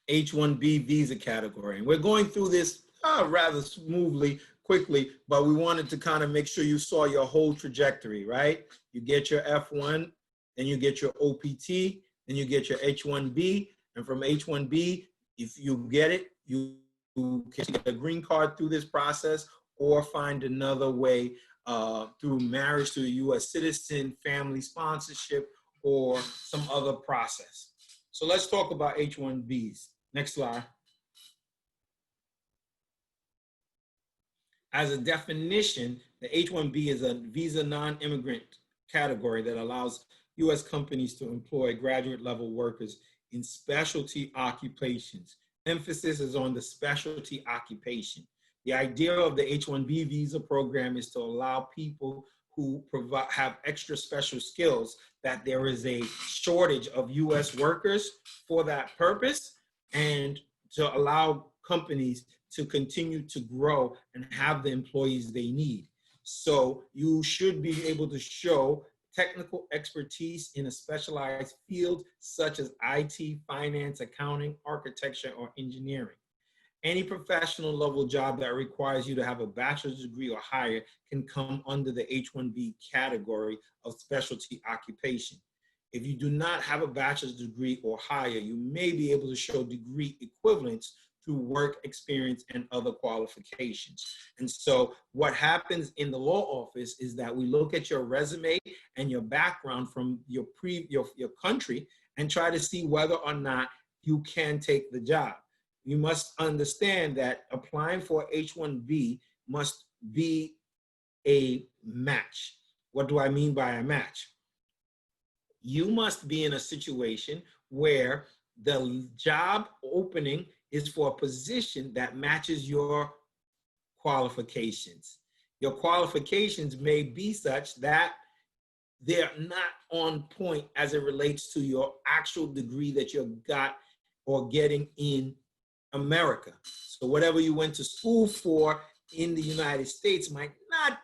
H1b visa category. And we're going through this rather smoothly, quickly, but we wanted to kind of make sure you saw your whole trajectory, right? You get your F1, then you get your OPT, then you get your H1b, and from H1b, if you get it, you can get a green card through this process or find another way through marriage to a U.S. citizen, family sponsorship, or some other process. So let's talk about H1Bs. Next slide. As a definition, the H-1B is a visa non-immigrant category that allows U.S. companies to employ graduate level workers in specialty occupations. Emphasis is on the specialty occupation. The idea of the H-1B visa program is to allow people who have extra special skills, that there is a shortage of U.S. workers for that purpose, and to allow companies to continue to grow and have the employees they need. So you should be able to show technical expertise in a specialized field such as IT, finance, accounting, architecture, or engineering. Any professional level job that requires you to have a bachelor's degree or higher can come under the H-1B category of specialty occupation. If you do not have a bachelor's degree or higher, you may be able to show degree equivalents through work experience and other qualifications. And so what happens in the law office is that we look at your resume and your background from your country and try to see whether or not you can take the job. You must understand that applying for H-1B must be a match. What do I mean by a match? You must be in a situation where the job opening is for a position that matches your qualifications. Your qualifications may be such that they're not on point as it relates to your actual degree that you've got or getting in America. So whatever you went to school for in the United States might not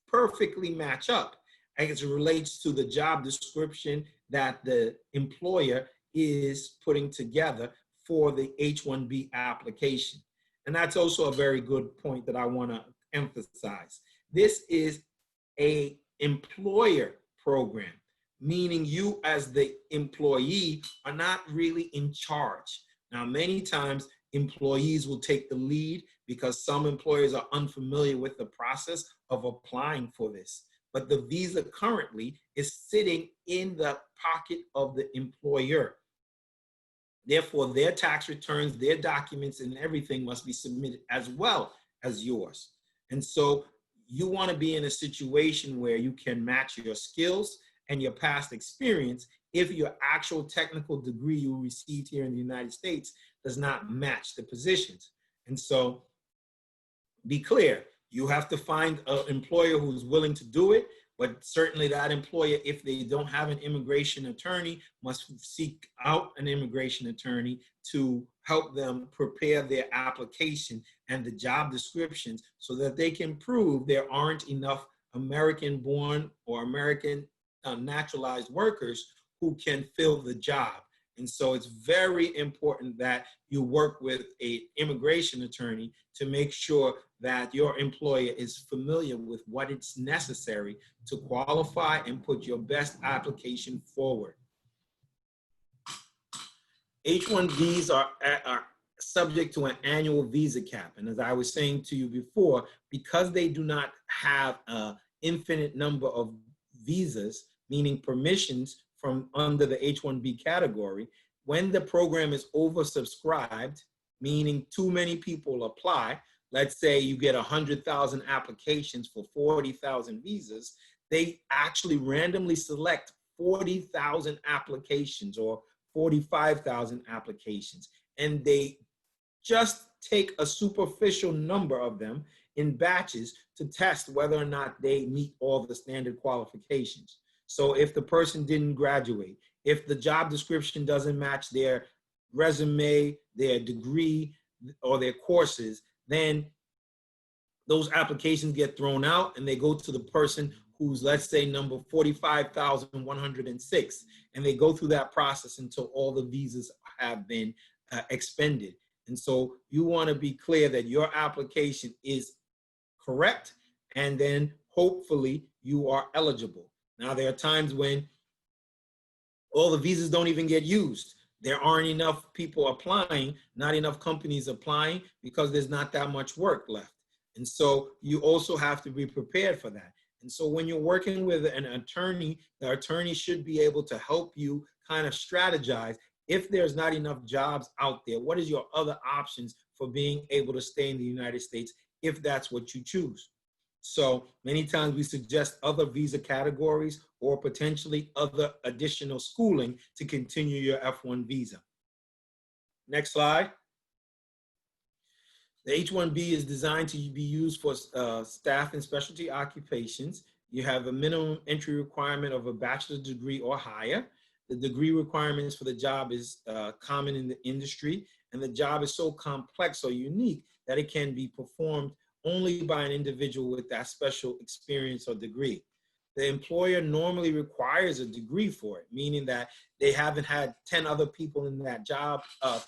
perfectly match up as it relates to the job description that the employer is putting together for the H-1B application. And that's also a very good point that I want to emphasize. This is an employer program, meaning you as the employee are not really in charge. Now, many times employees will take the lead because some employers are unfamiliar with the process of applying for this. But the visa currently is sitting in the pocket of the employer. Therefore, their tax returns, their documents, and everything must be submitted as well as yours. And so you want to be in a situation where you can match your skills and your past experience if your actual technical degree you received here in the United States does not match the positions. And so be clear, you have to find an employer who's willing to do it, but certainly that employer, if they don't have an immigration attorney, must seek out an immigration attorney to help them prepare their application and the job descriptions so that they can prove there aren't enough American-born or American naturalized workers who can fill the job. And so it's very important that you work with an immigration attorney to make sure that your employer is familiar with what it's necessary to qualify and put your best application forward. H-1Bs are subject to an annual visa cap. And as I was saying to you before, because they do not have an infinite number of visas, meaning permissions from under the H-1B category, when the program is oversubscribed, meaning too many people apply, let's say you get 100,000 applications for 40,000 visas, they actually randomly select 40,000 applications or 45,000 applications, and they just take a superficial number of them in batches to test whether or not they meet all the standard qualifications. So if the person didn't graduate, if the job description doesn't match their resume, their degree, or their courses, then those applications get thrown out and they go to the person who's, let's say, number 45,106, and they go through that process until all the visas have been expended. And so you want to be clear that your application is correct, and then hopefully you are eligible. Now, there are times when all the visas don't even get used. There aren't enough people applying, not enough companies applying, because there's not that much work left. And so you also have to be prepared for that. And so when you're working with an attorney, the attorney should be able to help you kind of strategize. If there's not enough jobs out there, what is your other options for being able to stay in the United States if that's what you choose? So many times we suggest other visa categories or potentially other additional schooling to continue your F1 visa. Next slide. The H1B is designed to be used for staff and specialty occupations. You have a minimum entry requirement of a bachelor's degree or higher. The degree requirements for the job is common in the industry, and the job is so complex or unique that it can be performed only by an individual with that special experience or degree. The employer normally requires a degree for it, meaning that they haven't had 10 other people in that job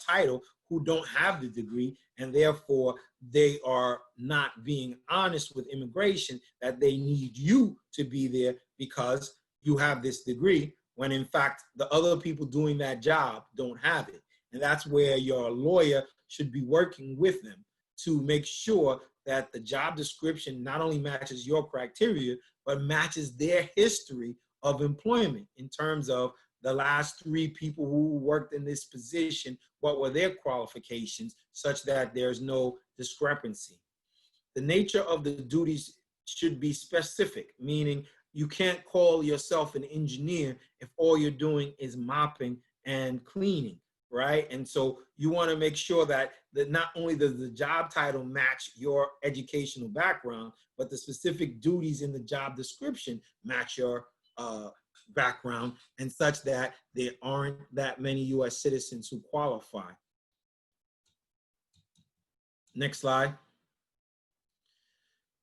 title who don't have the degree, and therefore they are not being honest with immigration that they need you to be there because you have this degree, when in fact the other people doing that job don't have it. And that's where your lawyer should be working with them to make sure that the job description not only matches your criteria, but matches their history of employment in terms of the last 3 people who worked in this position, what were their qualifications, such that there's no discrepancy. The nature of the duties should be specific, meaning you can't call yourself an engineer if all you're doing is mopping and cleaning, right? And so you want to make sure that not only does the job title match your educational background, but the specific duties in the job description match your background, and such that there aren't that many US citizens who qualify. Next slide.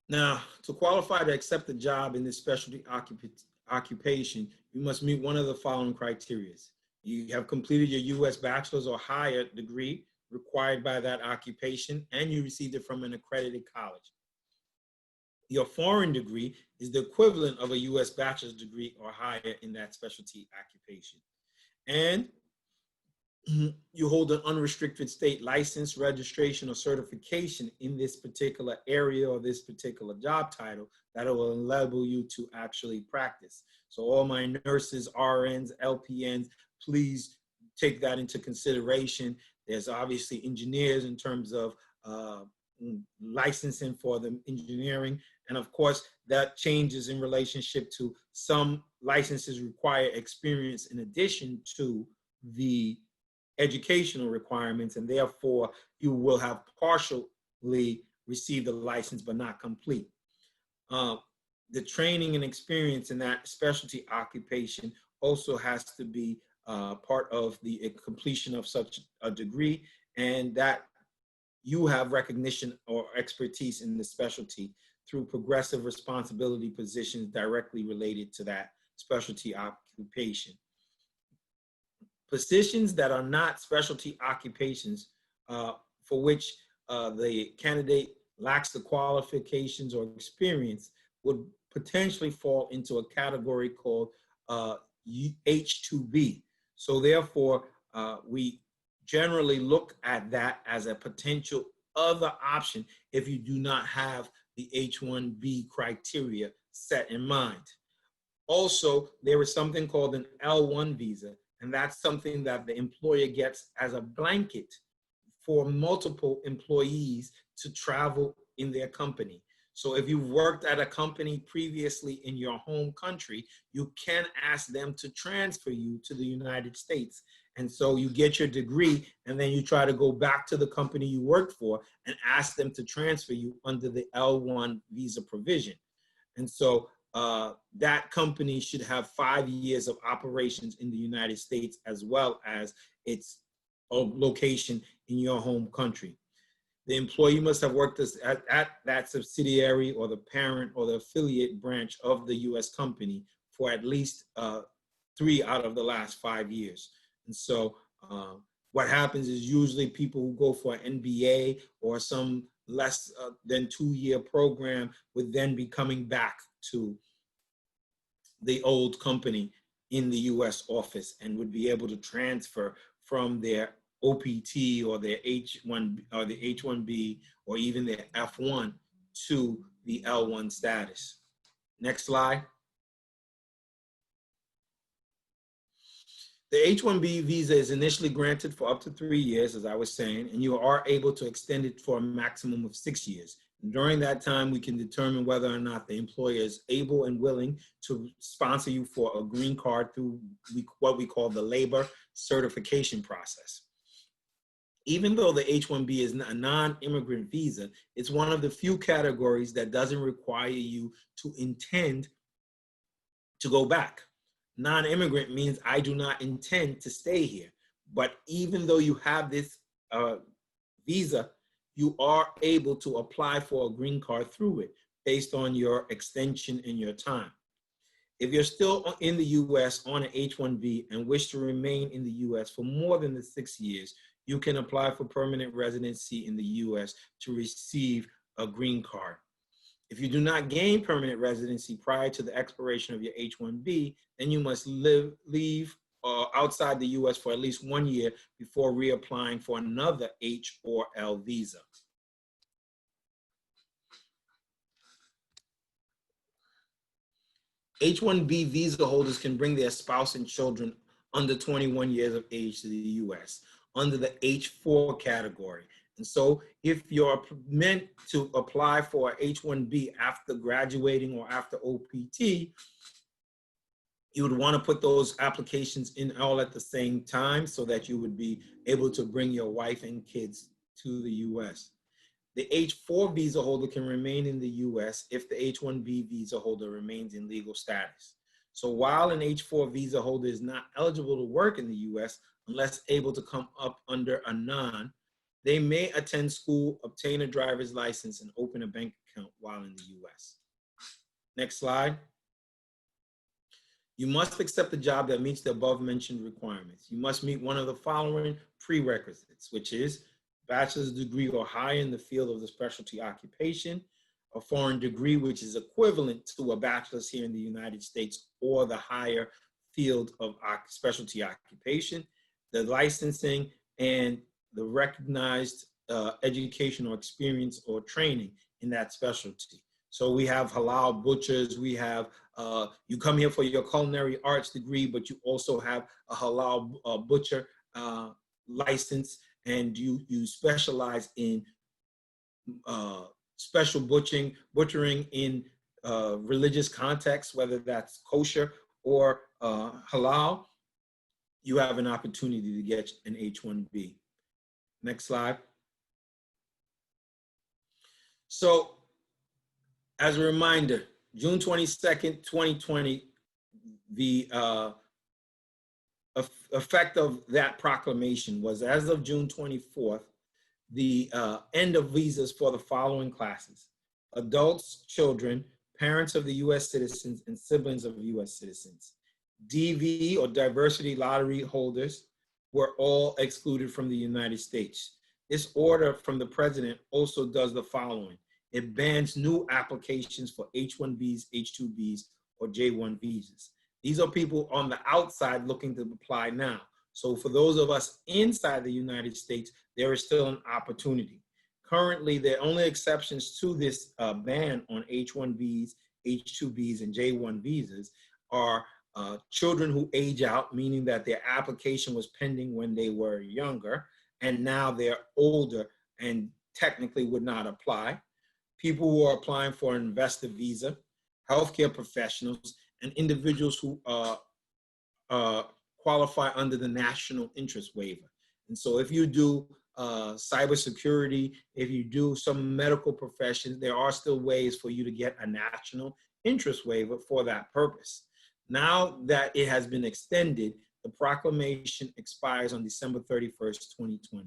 Now, to qualify to accept a job in this specialty occupation, you must meet one of the following criteria. You have completed your US bachelor's or higher degree required by that occupation, and you received it from an accredited college. Your foreign degree is the equivalent of a US bachelor's degree or higher in that specialty occupation. And you hold an unrestricted state license, registration, or certification in this particular area or this particular job title that will enable you to actually practice. So all my nurses, RNs, LPNs, please take that into consideration. There's obviously engineers in terms of licensing for the engineering. And of course, that changes in relationship to some licenses require experience in addition to the educational requirements, and therefore you will have partially received the license but not complete. The training and experience in that specialty occupation also has to be part of the completion of such a degree, and that you have recognition or expertise in the specialty through progressive responsibility positions directly related to that specialty occupation. Positions that are not specialty occupations for which the candidate lacks the qualifications or experience would potentially fall into a category called H2b. So therefore, we generally look at that as a potential other option if you do not have the H1b criteria set in mind. Also, there is something called an L1 visa, and that's something that the employer gets as a blanket for multiple employees to travel in their company. So if you've worked at a company previously in your home country, you can ask them to transfer you to the United States. And so you get your degree, and then you try to go back to the company you worked for and ask them to transfer you under the L1 visa provision. And so that company should have 5 years of operations in the United States, as well as its location in your home country. The employee must have worked at that subsidiary or the parent or the affiliate branch of the US company for at least 3 out of the last 5 years. And so what happens is usually people who go for an MBA or some less than 2-year program would then be coming back to the old company in the US office and would be able to transfer from their OPT or their H1 or the H1B or even their F1 to the L1 status. Next slide. The H1B visa is initially granted for up to 3 years, as I was saying, and you are able to extend it for a maximum of 6 years. And during that time, we can determine whether or not the employer is able and willing to sponsor you for a green card through what we call the labor certification process. Even though the H1B is a non-immigrant visa, it's one of the few categories that doesn't require you to intend to go back. Non-immigrant means I do not intend to stay here. But even though you have this visa, you are able to apply for a green card through it based on your extension in your time. If you're still in the US on an H1B and wish to remain in the US for more than the 6 years, you can apply for permanent residency in the US to receive a green card. If you do not gain permanent residency prior to the expiration of your H1B, then you must leave outside the US for at least 1 year before reapplying for another H or L visa. H1B visa holders can bring their spouse and children under 21 years of age to the US under the H4 category. And so if you're meant to apply for H1B after graduating or after OPT, you would want to put those applications in all at the same time so that you would be able to bring your wife and kids to the US. The H4 visa holder can remain in the US if the H1B visa holder remains in legal status. So while an H4 visa holder is not eligible to work in the US unless able to come up under a non, they may attend school, obtain a driver's license, and open a bank account while in the US. Next slide. You must accept a job that meets the above mentioned requirements. You must meet one of the following prerequisites, which is bachelor's degree or higher in the field of the specialty occupation, a foreign degree which is equivalent to a bachelor's here in the United States or the higher field of specialty occupation, the licensing, and the recognized education or experience or training in that specialty. So we have halal butchers, we have, you come here for your culinary arts degree, but you also have a halal butcher license, and you specialize in special butchering in religious contexts, whether that's kosher or halal, you have an opportunity to get an H1B. Next slide. So as a reminder, June 22nd, 2020, the effect of that proclamation was, as of June 24th, the end of visas for the following classes: adults, children, parents of the US citizens, and siblings of US citizens. DV or diversity lottery holders were all excluded from the United States. This order from the president also does the following. It bans new applications for H1Bs, H2Bs, or J1 visas. These are people on the outside looking to apply now. So for those of us inside the United States, there is still an opportunity. Currently, the only exceptions to this ban on H1Bs, H2Bs, and J1 visas are children who age out, meaning that their application was pending when they were younger, and now they're older and technically would not apply. People who are applying for an investor visa, healthcare professionals, and individuals who qualify under the national interest waiver. And so if you do cybersecurity, if you do some medical professions, there are still ways for you to get a national interest waiver for that purpose. Now that it has been extended, the proclamation expires on December 31st, 2020.